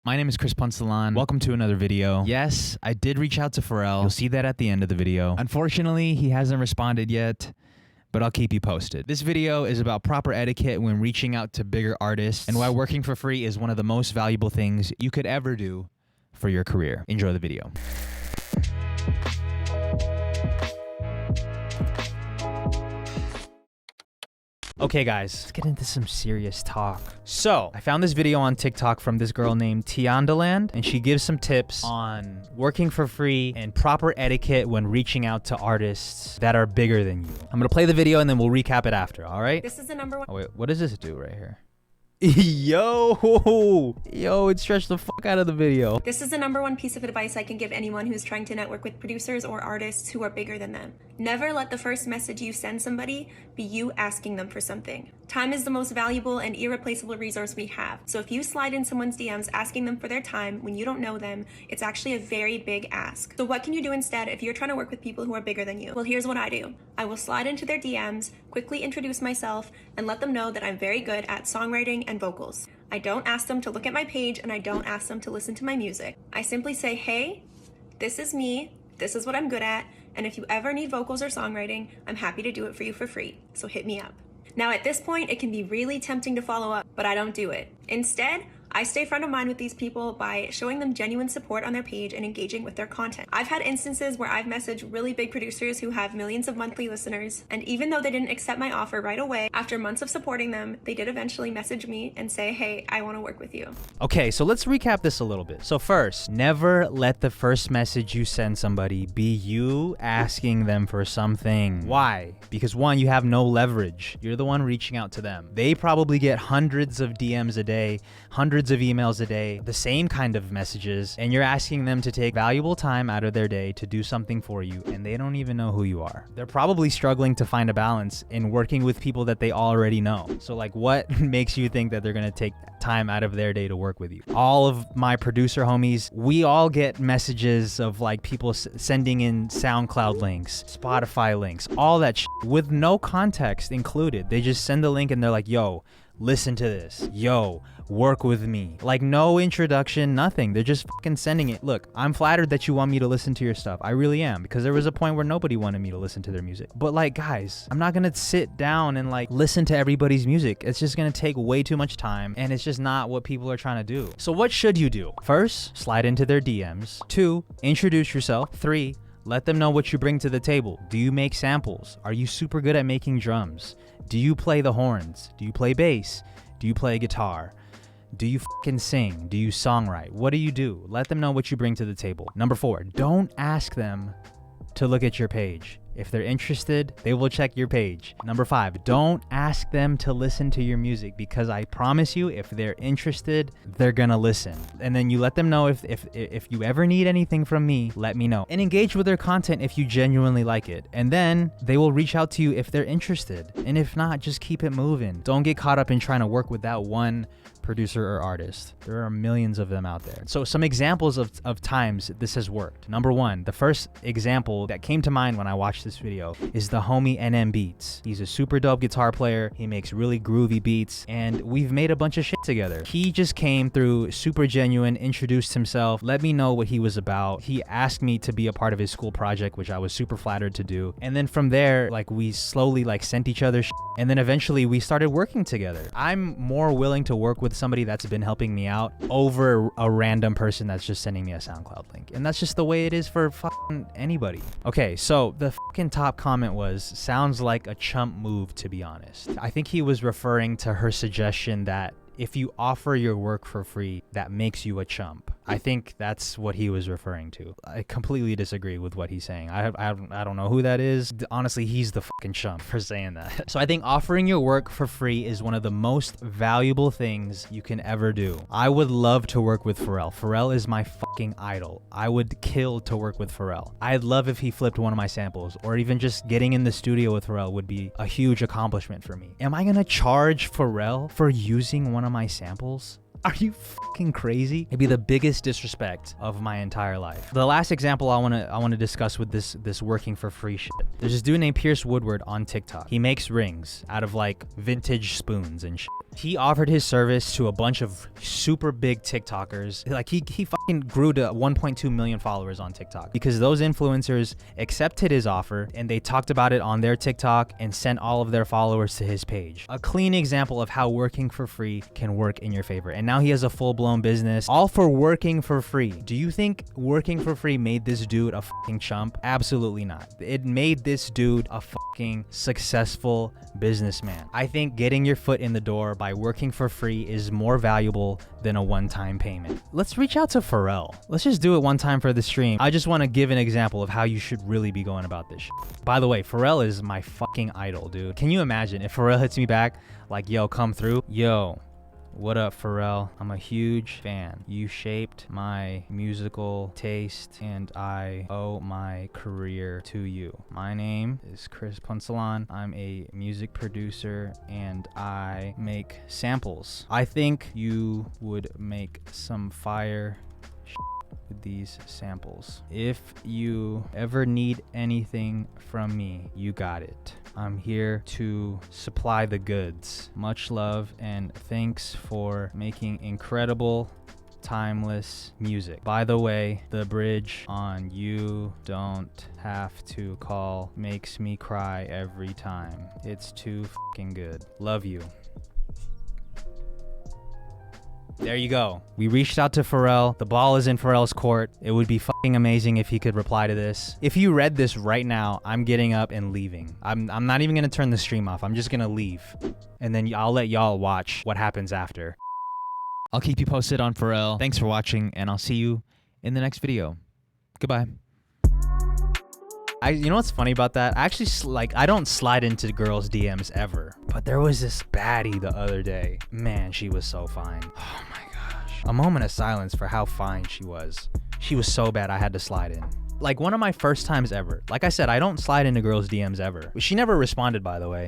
My name is Chris Punsalan. Welcome to another video. Yes, I did reach out to Pharrell. You'll see that at the end of the video. Unfortunately, he hasn't responded yet, but I'll keep you posted. This video is about proper etiquette when reaching out to bigger artists and why working for free is one of the most valuable things you could ever do for your career. Enjoy the video. Okay guys, let's get into some serious talk. So, I found this video on TikTok from this girl named Tianda, and she gives some tips on working for free and proper etiquette when reaching out to artists that are bigger than you. I'm gonna play the video and then we'll recap it after, all right? This is the number one. Oh wait, what does this do right here? Yo, it stretched the fuck out of the video. This is the number one piece of advice I can give anyone who's trying to network with producers or artists who are bigger than them. Never let the first message you send somebody be you asking them for something. Time is the most valuable and irreplaceable resource we have. So if you slide in someone's DMs asking them for their time when you don't know them, it's actually a very big ask. So what can you do instead if you're trying to work with people who are bigger than you? Well, here's what I do. I will slide into their DMs, quickly introduce myself, and let them know that I'm very good at songwriting and vocals. I don't ask them to look at my page, and I don't ask them to listen to my music. I simply say, hey, this is me, this is what I'm good at, and if you ever need vocals or songwriting, I'm happy to do it for you for free, so hit me up. Now at this point, it can be really tempting to follow up, but I don't do it. Instead, I stay front of mind with these people by showing them genuine support on their page and engaging with their content. I've had instances where I've messaged really big producers who have millions of monthly listeners, and even though they didn't accept my offer right away, after months of supporting them, they did eventually message me and say, hey, I want to work with you. Okay, so let's recap this a little bit. So first, never let the first message you send somebody be you asking them for something. Why? Because one, you have no leverage. You're the one reaching out to them. They probably get hundreds of DMs a day, hundreds of emails a day, the same kind of messages, and you're asking them to take valuable time out of their day to do something for you, and they don't even know who you are. They're probably struggling to find a balance in working with people that they already know. So like, what makes you think that they're gonna take time out of their day to work with you? All of my producer homies, we all get messages of like people sending in SoundCloud links, Spotify links, all that shit with no context included. They just send the link and they're like, yo, listen to this. Yo, work with me. Like no introduction, nothing. They're just fucking sending it. Look, I'm flattered that you want me to listen to your stuff. I really am, because there was a point where nobody wanted me to listen to their music. But like, guys, I'm not gonna sit down and like listen to everybody's music. It's just gonna take way too much time, and it's just not what people are trying to do. So what should you do? First, slide into their DMs. 2, introduce yourself. 3, let them know what you bring to the table. Do you make samples? Are you super good at making drums? Do you play the horns? Do you play bass? Do you play guitar? Do you fucking sing? Do you songwrite? What do you do? Let them know what you bring to the table. Number 4, don't ask them to look at your page. If they're interested, they will check your page. Number 5, don't ask them to listen to your music, because I promise you, if they're interested, they're gonna listen. And then you let them know if you ever need anything from me, let me know. And engage with their content if you genuinely like it. And then they will reach out to you if they're interested. And if not, just keep it moving. Don't get caught up in trying to work with that one producer or artist. There are millions of them out there. So some examples of times this has worked. Number 1, the first example that came to mind when I watched this video is the homie NM Beats. He's a super dope guitar player. He makes really groovy beats, and we've made a bunch of shit together. He just came through super genuine, introduced himself, let me know what he was about. He asked me to be a part of his school project, which I was super flattered to do. And then from there, like we slowly like sent each other shit, and then eventually we started working together. I'm more willing to work with somebody that's been helping me out over a random person that's just sending me a SoundCloud link. And that's just the way it is for fucking anybody. Okay, so the fucking top comment was, sounds like a chump move, to be honest. I think he was referring to her suggestion that if you offer your work for free, that makes you a chump. I think that's what he was referring to. I completely disagree with what he's saying. I don't know who that is. Honestly, he's the fucking chump for saying that. So I think offering your work for free is one of the most valuable things you can ever do. I would love to work with Pharrell. Pharrell is my fucking idol. I would kill to work with Pharrell. I'd love if he flipped one of my samples, or even just getting in the studio with Pharrell would be a huge accomplishment for me. Am I gonna charge Pharrell for using one of my samples? Are you fucking crazy? It'd be the biggest disrespect of my entire life. The last example I wanna discuss with this working for free shit. There's this dude named Pierce Woodward on TikTok. He makes rings out of like vintage spoons and shit. He offered his service to a bunch of super big TikTokers. Like he fucking grew to 1.2 million followers on TikTok because those influencers accepted his offer and they talked about it on their TikTok and sent all of their followers to his page. A clean example of how working for free can work in your favor. And now he has a full-blown business, all for working for free. Do you think working for free made this dude a fucking chump? Absolutely not. It made this dude a fucking successful businessman. I think getting your foot in the door by working for free is more valuable than a one-time payment. Let's reach out to Pharrell. Let's just do it one time for the stream. I just want to give an example of how you should really be going about this shit. By the way, Pharrell is my fucking idol, dude. Can you imagine if Pharrell hits me back like, yo, come through? Yo, what up, Pharrell? I'm a huge fan. You shaped my musical taste and I owe my career to you. My name is Chris Punsalan. I'm a music producer and I make samples. I think you would make some fire with these samples. If you ever need anything from me, you got it. I'm here to supply the goods. Much love and thanks for making incredible, timeless music. By the way, the bridge on You Don't Have to Call makes me cry every time. It's too fucking good. Love you. There you go. We reached out to Pharrell. The ball is in Pharrell's court. It would be fucking amazing if he could reply to this. If you read this right now, I'm getting up and leaving. I'm not even gonna turn the stream off. I'm just gonna leave. And then I'll let y'all watch what happens after. I'll keep you posted on Pharrell. Thanks for watching, and I'll see you in the next video. Goodbye. You know what's funny about that? I actually, I don't slide into girls' DMs ever. But there was this baddie the other day. Man, she was so fine. Oh my gosh. A moment of silence for how fine she was. She was so bad I had to slide in. Like one of my first times ever. Like I said, I don't slide into girls' DMs ever. She never responded, by the way.